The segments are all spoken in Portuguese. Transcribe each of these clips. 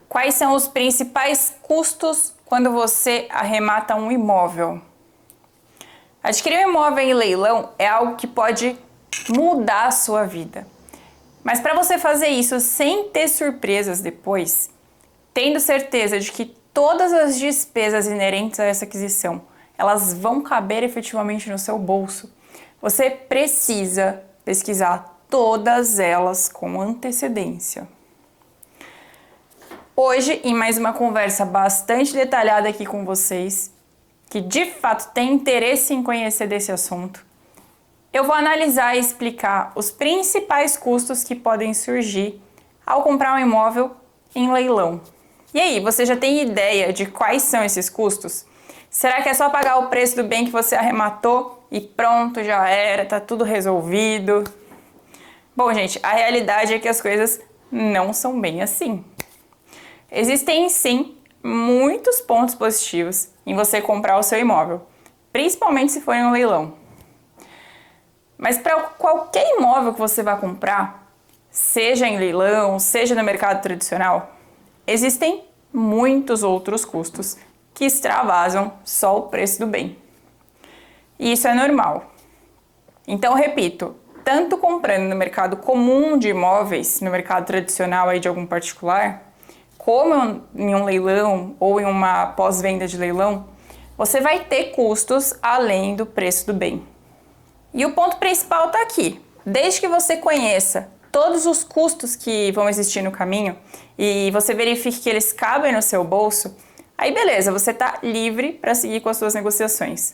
Quais são os principais custos quando você arremata um imóvel? Adquirir um imóvel em leilão é algo que pode mudar a sua vida. Mas para você fazer isso sem ter surpresas depois, tendo certeza de que todas as despesas inerentes a essa aquisição, elas vão caber efetivamente no seu bolso, você precisa pesquisar todas elas com antecedência. Hoje, em mais uma conversa bastante detalhada aqui com vocês, que de fato tem interesse em conhecer desse assunto, eu vou analisar e explicar os principais custos que podem surgir ao comprar um imóvel em leilão. E aí, você já tem ideia de quais são esses custos? Será que é só pagar o preço do bem que você arrematou e pronto, já era, tá tudo resolvido? Bom, gente, a realidade é que as coisas não são bem assim. Existem, sim, muitos pontos positivos em você comprar o seu imóvel, principalmente se for em um leilão. Mas para qualquer imóvel que você vá comprar, seja em leilão, seja no mercado tradicional, existem muitos outros custos que extravasam só o preço do bem. E isso é normal. Então, repito, tanto comprando no mercado comum de imóveis, no mercado tradicional aí de algum particular, como em um leilão ou em uma pós-venda de leilão, você vai ter custos além do preço do bem. E o ponto principal está aqui. Desde que você conheça todos os custos que vão existir no caminho e você verifique que eles cabem no seu bolso, aí beleza, você está livre para seguir com as suas negociações.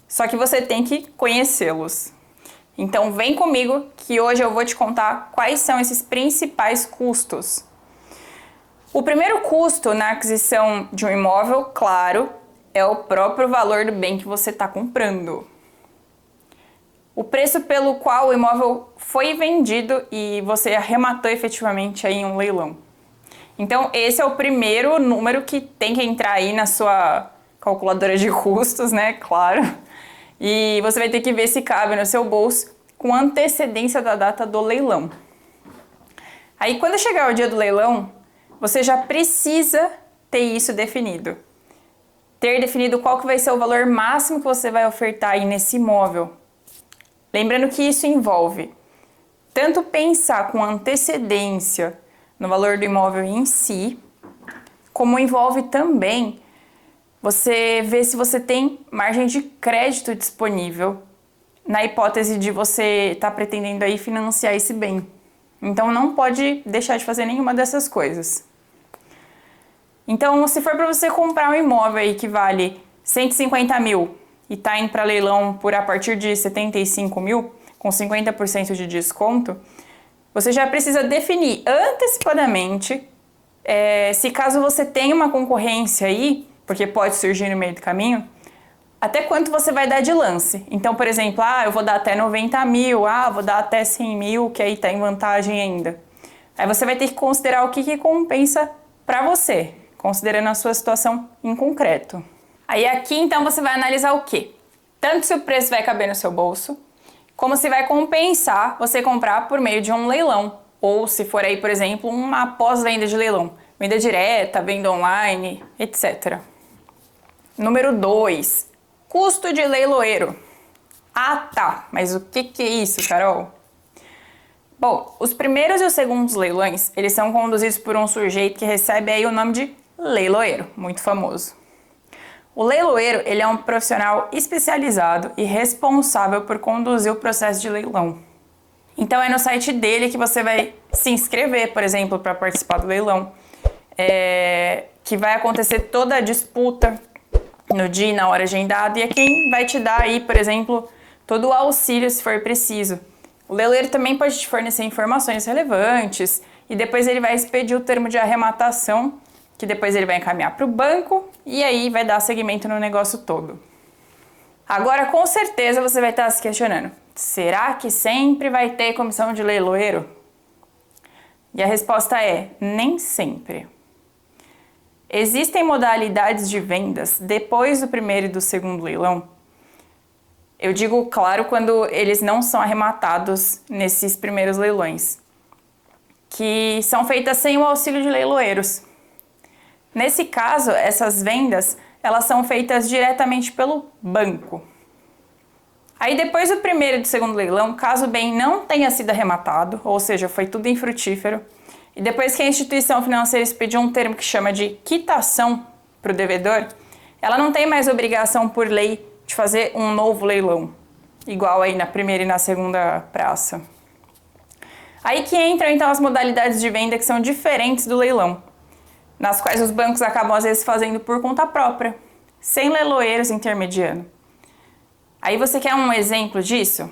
Só que você tem que conhecê-los. Então vem comigo que hoje eu vou te contar quais são esses principais custos. O primeiro custo na aquisição de um imóvel, claro, é o próprio valor do bem que você está comprando. O preço pelo qual o imóvel foi vendido e você arrematou efetivamente aí em um leilão. Então, esse é o primeiro número que tem que entrar aí na sua calculadora de custos, né? Claro. E você vai ter que ver se cabe no seu bolso com antecedência da data do leilão. Aí, quando chegar o dia do leilão, você já precisa ter isso definido. Ter definido qual que vai ser o valor máximo que você vai ofertar aí nesse imóvel. Lembrando que isso envolve tanto pensar com antecedência no valor do imóvel em si, como envolve também você ver se você tem margem de crédito disponível na hipótese de você estar pretendendo aí financiar esse bem. Então não pode deixar de fazer nenhuma dessas coisas. Então, se for para você comprar um imóvel aí que vale 150 mil e está indo para leilão por a partir de 75 mil, com 50% de desconto, você já precisa definir antecipadamente se caso você tenha uma concorrência aí, porque pode surgir no meio do caminho, até quanto você vai dar de lance. Então, por exemplo, eu vou dar até 90 mil, vou dar até 100 mil, que aí está em vantagem ainda. Aí você vai ter que considerar o que compensa para você, considerando a sua situação em concreto. Aí aqui então você vai analisar o quê? Tanto se o preço vai caber no seu bolso, como se vai compensar você comprar por meio de um leilão. Ou se for aí, por exemplo, uma pós-venda de leilão. Venda direta, venda online, etc. Número 2. Custo de leiloeiro. Tá, mas o que é isso, Carol? Bom, os primeiros e os segundos leilões, eles são conduzidos por um sujeito que recebe aí o nome de leiloeiro, muito famoso. O leiloeiro, ele é um profissional especializado e responsável por conduzir o processo de leilão. Então é no site dele que você vai se inscrever, por exemplo, para participar do leilão, que vai acontecer toda a disputa no dia e na hora agendada, e é quem vai te dar aí, por exemplo, todo o auxílio se for preciso. O leiloeiro também pode te fornecer informações relevantes e depois ele vai expedir o termo de arrematação, que depois ele vai encaminhar para o banco e aí vai dar seguimento no negócio todo. Agora, com certeza você vai estar se questionando, será que sempre vai ter comissão de leiloeiro? E a resposta é, nem sempre. Existem modalidades de vendas depois do primeiro e do segundo leilão. Eu digo, claro, quando eles não são arrematados nesses primeiros leilões, que são feitas sem o auxílio de leiloeiros. Nesse caso, essas vendas, elas são feitas diretamente pelo banco. Aí depois do primeiro e do segundo leilão, caso o bem não tenha sido arrematado, ou seja, foi tudo infrutífero, e depois que a instituição financeira expediu um termo que chama de quitação para o devedor, ela não tem mais obrigação por lei de fazer um novo leilão, igual aí na primeira e na segunda praça. Aí que entram então as modalidades de venda que são diferentes do leilão, nas quais os bancos acabam às vezes fazendo por conta própria, sem leiloeiros intermediando. Aí você quer um exemplo disso?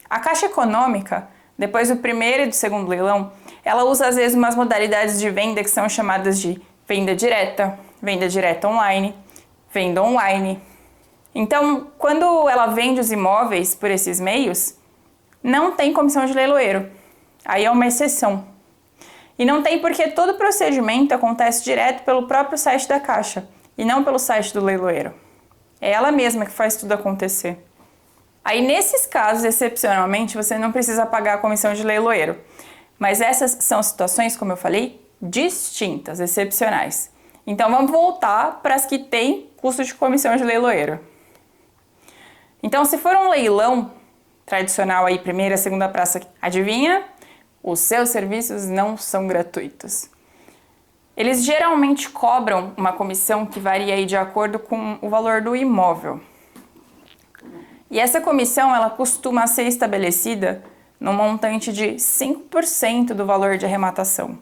A Caixa Econômica, depois do primeiro e do segundo leilão, ela usa às vezes umas modalidades de venda que são chamadas de venda direta online, venda online. Então, quando ela vende os imóveis por esses meios, não tem comissão de leiloeiro. Aí é uma exceção. E não tem porque todo o procedimento acontece direto pelo próprio site da Caixa e não pelo site do leiloeiro. É ela mesma que faz tudo acontecer. Aí nesses casos, excepcionalmente, você não precisa pagar a comissão de leiloeiro. Mas essas são situações, como eu falei, distintas, excepcionais. Então vamos voltar para as que têm custo de comissão de leiloeiro. Então se for um leilão tradicional aí, primeira, segunda praça, adivinha? Os seus serviços não são gratuitos. Eles geralmente cobram uma comissão que varia aí de acordo com o valor do imóvel. E essa comissão, ela costuma ser estabelecida no montante de 5% do valor de arrematação.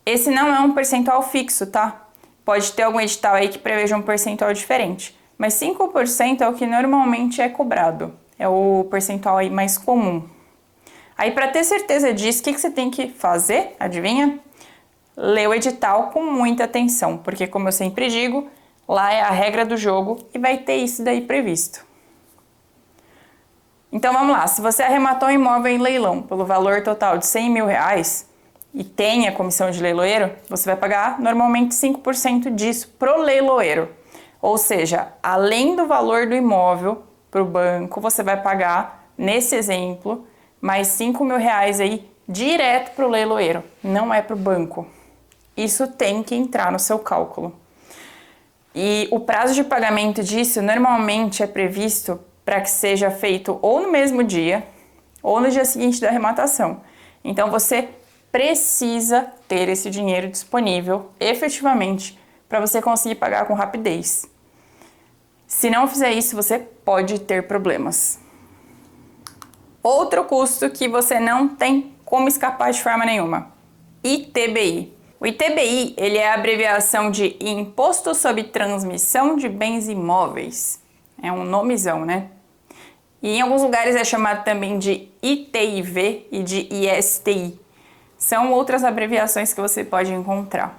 Esse não é um percentual fixo, tá? Pode ter algum edital aí que preveja um percentual diferente, mas 5% é o que normalmente é cobrado. É o percentual aí mais comum. Aí, para ter certeza disso, o que você tem que fazer? Adivinha? Ler o edital com muita atenção, porque, como eu sempre digo, lá é a regra do jogo e vai ter isso daí previsto. Então, vamos lá. Se você arrematou um imóvel em leilão pelo valor total de R$100 mil e tem a comissão de leiloeiro, você vai pagar normalmente 5% disso pro leiloeiro. Ou seja, além do valor do imóvel para o banco, você vai pagar, nesse exemplo, mais R$5 mil aí direto para o leiloeiro, não é para o banco. Isso tem que entrar no seu cálculo. E o prazo de pagamento disso normalmente é previsto para que seja feito ou no mesmo dia ou no dia seguinte da arrematação. Então você precisa ter esse dinheiro disponível efetivamente para você conseguir pagar com rapidez. Se não fizer isso, você pode ter problemas. Outro custo que você não tem como escapar de forma nenhuma: ITBI. O ITBI, ele é a abreviação de Imposto sobre Transmissão de Bens Imóveis. É um nomezão, né? E em alguns lugares é chamado também de ITIV e de ISTI. São outras abreviações que você pode encontrar.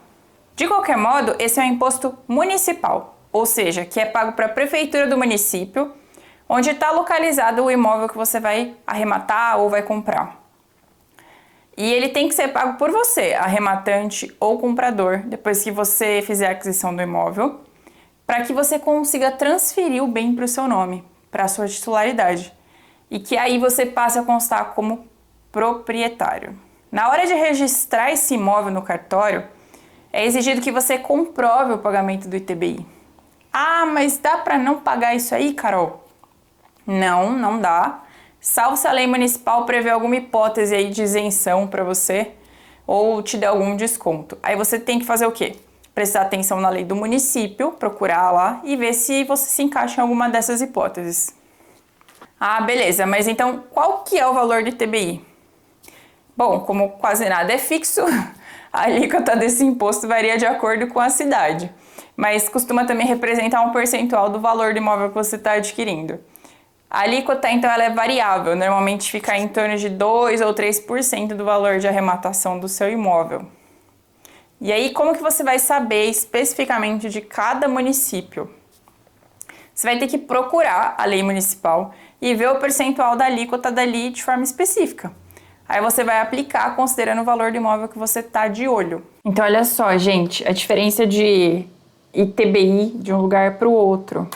De qualquer modo, esse é um imposto municipal, ou seja, que é pago para a prefeitura do município, onde está localizado o imóvel que você vai arrematar ou vai comprar. E ele tem que ser pago por você, arrematante ou comprador, depois que você fizer a aquisição do imóvel, para que você consiga transferir o bem para o seu nome, para a sua titularidade, e que aí você passe a constar como proprietário. Na hora de registrar esse imóvel no cartório, é exigido que você comprove o pagamento do ITBI. Ah, mas dá para não pagar isso aí, Carol? Não, não dá. Salvo se a lei municipal prevê alguma hipótese aí de isenção para você ou te der algum desconto. Aí você tem que fazer o quê? Prestar atenção na lei do município, procurar lá e ver se você se encaixa em alguma dessas hipóteses. Ah, beleza, mas então qual que é o valor do ITBI? Bom, como quase nada é fixo, a alíquota desse imposto varia de acordo com a cidade, mas costuma também representar um percentual do valor do imóvel que você está adquirindo. A alíquota, então, ela é variável, normalmente fica em torno de 2 ou 3% do valor de arrematação do seu imóvel. E aí, como que você vai saber especificamente de cada município? Você vai ter que procurar a lei municipal e ver o percentual da alíquota dali de forma específica. Aí você vai aplicar considerando o valor do imóvel que você está de olho. Então, olha só, gente, a diferença de ITBI de um lugar para o outro.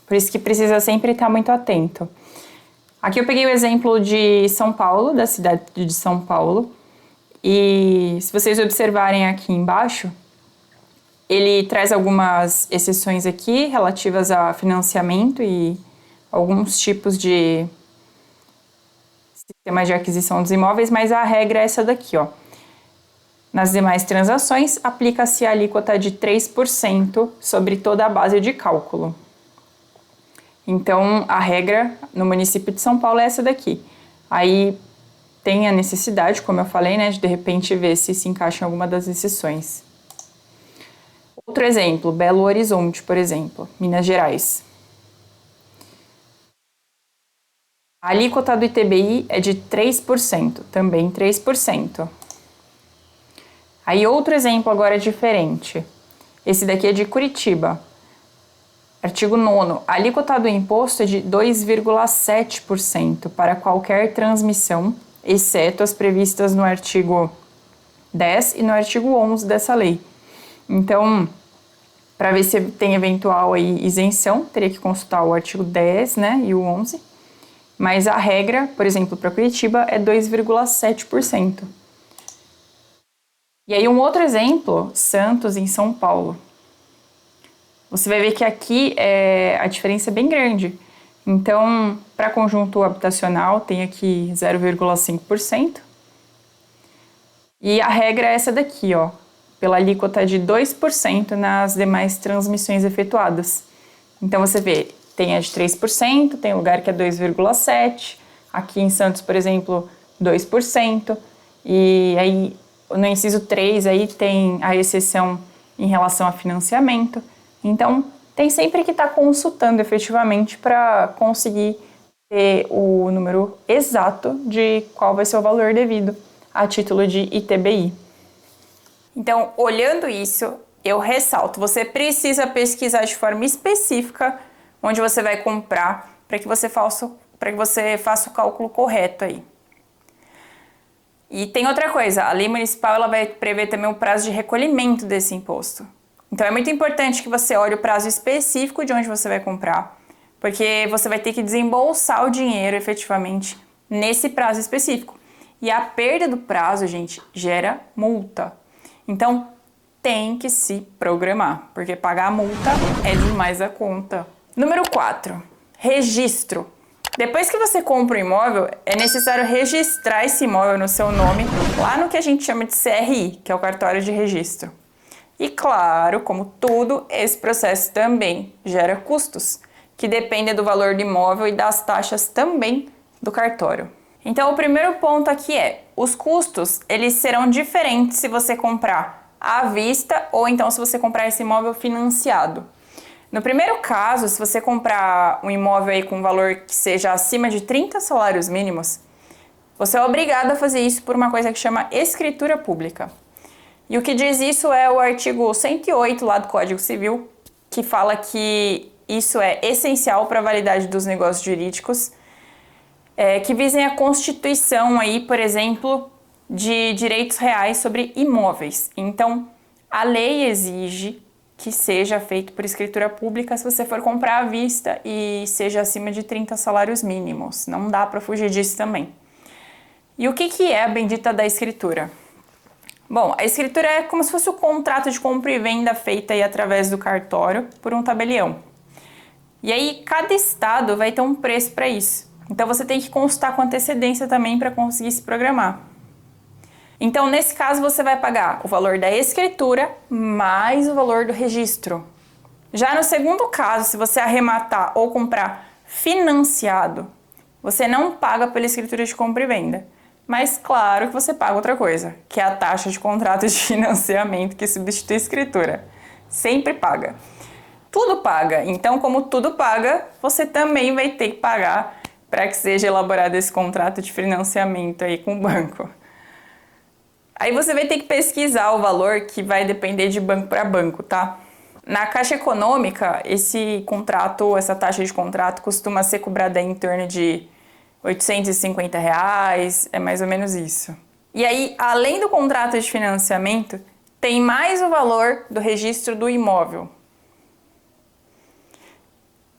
Por isso que precisa sempre estar muito atento. Aqui eu peguei o exemplo de São Paulo, da cidade de São Paulo. E se vocês observarem aqui embaixo, ele traz algumas exceções aqui relativas a financiamento e alguns tipos de sistemas de aquisição dos imóveis, mas a regra é essa daqui, ó. Nas demais transações, aplica-se a alíquota de 3% sobre toda a base de cálculo. Então, a regra no município de São Paulo é essa daqui. Aí tem a necessidade, como eu falei, né, de repente ver se encaixa em alguma das exceções. Outro exemplo, Belo Horizonte, por exemplo, Minas Gerais. A alíquota do ITBI é de 3%, também 3%. Aí outro exemplo agora diferente. Esse daqui é de Curitiba. Artigo 9º. A alíquota do imposto é de 2,7% para qualquer transmissão, exceto as previstas no artigo 10 e no artigo 11 dessa lei. Então, para ver se tem eventual aí isenção, teria que consultar o artigo 10, né, e o 11. Mas a regra, por exemplo, para Curitiba é 2,7%. E aí um outro exemplo, Santos, em São Paulo. Você vai ver que aqui a diferença é bem grande. Então, para conjunto habitacional, tem aqui 0,5%. E a regra é essa daqui, ó, pela alíquota de 2% nas demais transmissões efetuadas. Então, você vê, tem a de 3%, tem lugar que é 2,7%. Aqui em Santos, por exemplo, 2%. E aí, no inciso 3, aí tem a exceção em relação a financiamento. Então, tem sempre que estar consultando efetivamente para conseguir ter o número exato de qual vai ser o valor devido a título de ITBI. Então, olhando isso, eu ressalto, você precisa pesquisar de forma específica onde você vai comprar para que você faça o cálculo correto aí. E tem outra coisa, a lei municipal ela vai prever também o prazo de recolhimento desse imposto. Então é muito importante que você olhe o prazo específico de onde você vai comprar, porque você vai ter que desembolsar o dinheiro efetivamente nesse prazo específico. E a perda do prazo, gente, gera multa. Então tem que se programar, porque pagar a multa é demais a conta. Número 4, registro. Depois que você compra o imóvel, é necessário registrar esse imóvel no seu nome lá no que a gente chama de CRI, que é o cartório de registro. E claro, como tudo, esse processo também gera custos, que dependem do valor do imóvel e das taxas também do cartório. Então, o primeiro ponto aqui é, os custos, eles serão diferentes se você comprar à vista ou então se você comprar esse imóvel financiado. No primeiro caso, se você comprar um imóvel aí com um valor que seja acima de 30 salários mínimos, você é obrigado a fazer isso por uma coisa que chama escritura pública. E o que diz isso é o artigo 108 lá do Código Civil, que fala que isso é essencial para a validade dos negócios jurídicos, que visem a constituição aí, por exemplo, de direitos reais sobre imóveis. Então, a lei exige que seja feito por escritura pública se você for comprar à vista e seja acima de 30 salários mínimos. Não dá para fugir disso também. E o que é a bendita da escritura? Bom, a escritura é como se fosse o contrato de compra e venda feita aí através do cartório por um tabelião. E aí, cada estado vai ter um preço para isso. Então, você tem que consultar com antecedência também para conseguir se programar. Então, nesse caso, você vai pagar o valor da escritura mais o valor do registro. Já no segundo caso, se você arrematar ou comprar financiado, você não paga pela escritura de compra e venda. Mas claro que você paga outra coisa, que é a taxa de contrato de financiamento que substitui a escritura. Sempre paga. Tudo paga. Então, como tudo paga, você também vai ter que pagar para que seja elaborado esse contrato de financiamento aí com o banco. Aí você vai ter que pesquisar o valor, que vai depender de banco para banco, tá? Na Caixa Econômica, esse contrato, essa taxa de contrato costuma ser cobrada em torno de R$850, é mais ou menos isso. E aí, além do contrato de financiamento, tem mais o valor do registro do imóvel.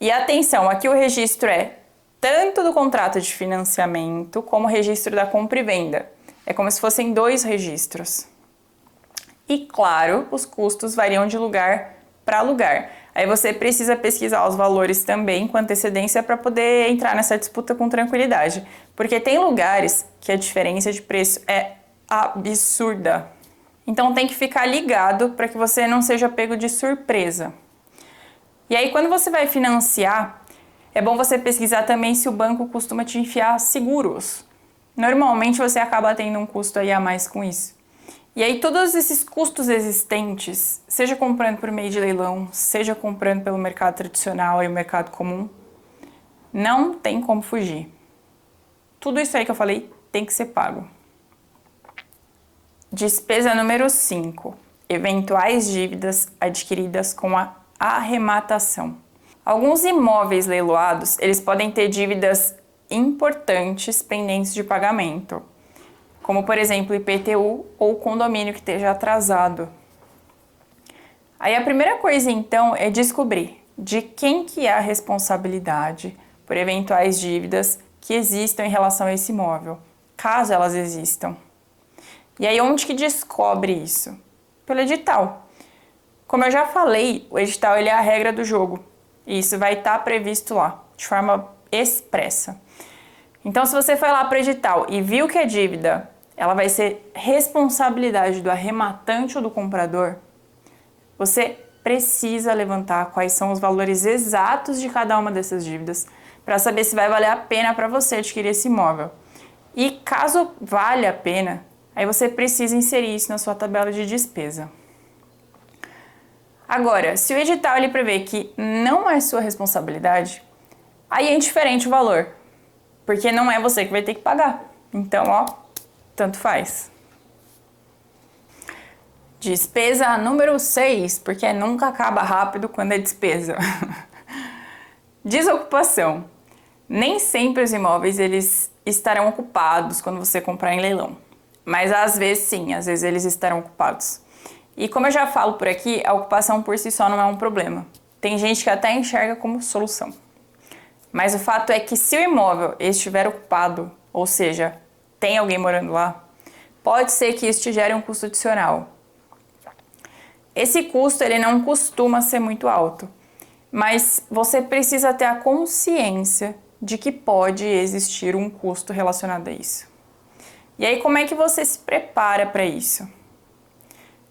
E atenção, aqui o registro é tanto do contrato de financiamento como o registro da compra e venda. É como se fossem dois registros. E claro, os custos variam de lugar para lugar. Aí você precisa pesquisar os valores também com antecedência para poder entrar nessa disputa com tranquilidade. Porque tem lugares que a diferença de preço é absurda. Então tem que ficar ligado para que você não seja pego de surpresa. E aí quando você vai financiar, é bom você pesquisar também se o banco costuma te enfiar seguros. Normalmente você acaba tendo um custo aí a mais com isso. E aí todos esses custos existentes, seja comprando por meio de leilão, seja comprando pelo mercado tradicional e o mercado comum, não tem como fugir. Tudo isso aí que eu falei tem que ser pago. Despesa número 5. Eventuais dívidas adquiridas com a arrematação. Alguns imóveis leiloados, eles podem ter dívidas importantes pendentes de pagamento, como por exemplo IPTU ou condomínio que esteja atrasado. Aí a primeira coisa então é descobrir de quem que é a responsabilidade por eventuais dívidas que existam em relação a esse imóvel, caso elas existam. E aí onde que descobre isso? Pelo edital. Como eu já falei, o edital ele é a regra do jogo e isso vai estar previsto lá, de forma expressa. Então se você foi lá para o edital e viu que a dívida ela vai ser responsabilidade do arrematante ou do comprador, você precisa levantar quais são os valores exatos de cada uma dessas dívidas para saber se vai valer a pena para você adquirir esse imóvel. E caso valha a pena, aí você precisa inserir isso na sua tabela de despesa. Agora, se o edital ele prevê que não é sua responsabilidade, aí é indiferente o valor, porque não é você que vai ter que pagar. Então, ó, tanto faz. Despesa número 6, porque nunca acaba rápido quando é despesa. Desocupação. Nem sempre os imóveis eles estarão ocupados quando você comprar em leilão. Mas às vezes sim, às vezes eles estarão ocupados. E como eu já falo por aqui, a ocupação por si só não é um problema. Tem gente que até enxerga como solução. Mas o fato é que se o imóvel estiver ocupado, ou seja, tem alguém morando lá, pode ser que isso te gere um custo adicional. Esse custo ele não costuma ser muito alto, mas você precisa ter a consciência de que pode existir um custo relacionado a isso. E aí como é que você se prepara para isso?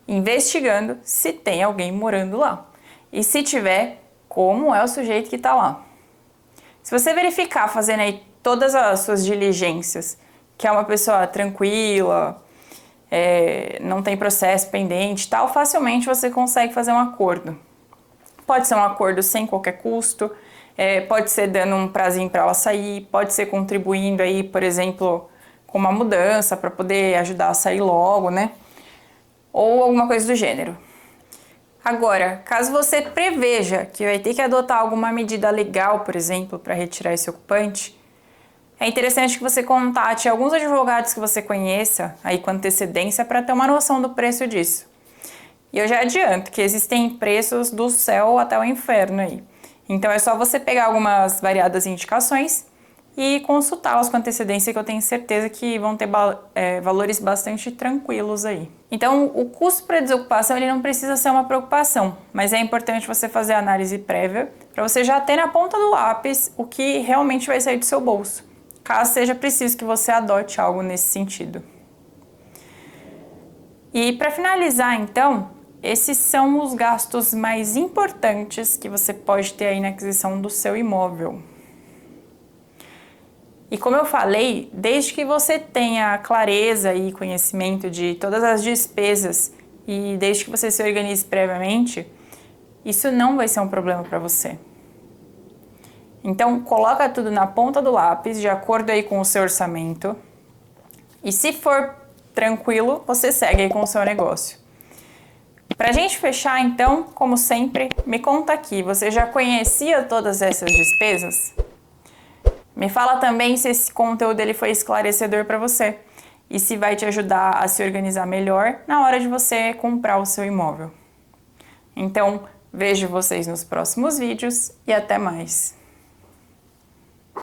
Investigando se tem alguém morando lá. E se tiver, como é o sujeito que está lá. Se você verificar fazendo aí todas as suas diligências, que é uma pessoa tranquila, não tem processo pendente e tal, facilmente você consegue fazer um acordo. Pode ser um acordo sem qualquer custo, pode ser dando um prazinho para ela sair, pode ser contribuindo aí, por exemplo, com uma mudança para poder ajudar a sair logo, né? Ou alguma coisa do gênero. Agora, caso você preveja que vai ter que adotar alguma medida legal, por exemplo, para retirar esse ocupante, é interessante que você contate alguns advogados que você conheça aí com antecedência para ter uma noção do preço disso. E eu já adianto que existem preços do céu até o inferno aí. Então é só você pegar algumas variadas indicações e consultá-las com antecedência, que eu tenho certeza que vão ter valores bastante tranquilos aí. Então, o custo para desocupação ele não precisa ser uma preocupação, mas é importante você fazer a análise prévia para você já ter na ponta do lápis o que realmente vai sair do seu bolso, caso seja preciso que você adote algo nesse sentido. E para finalizar, então, esses são os gastos mais importantes que você pode ter aí na aquisição do seu imóvel. E como eu falei, desde que você tenha clareza e conhecimento de todas as despesas e desde que você se organize previamente, isso não vai ser um problema para você. Então, coloca tudo na ponta do lápis, de acordo aí com o seu orçamento. E se for tranquilo, você segue aí com o seu negócio. Pra gente fechar, então, como sempre, me conta aqui, você já conhecia todas essas despesas? Me fala também se esse conteúdo ele foi esclarecedor para você e se vai te ajudar a se organizar melhor na hora de você comprar o seu imóvel. Então, vejo vocês nos próximos vídeos e até mais!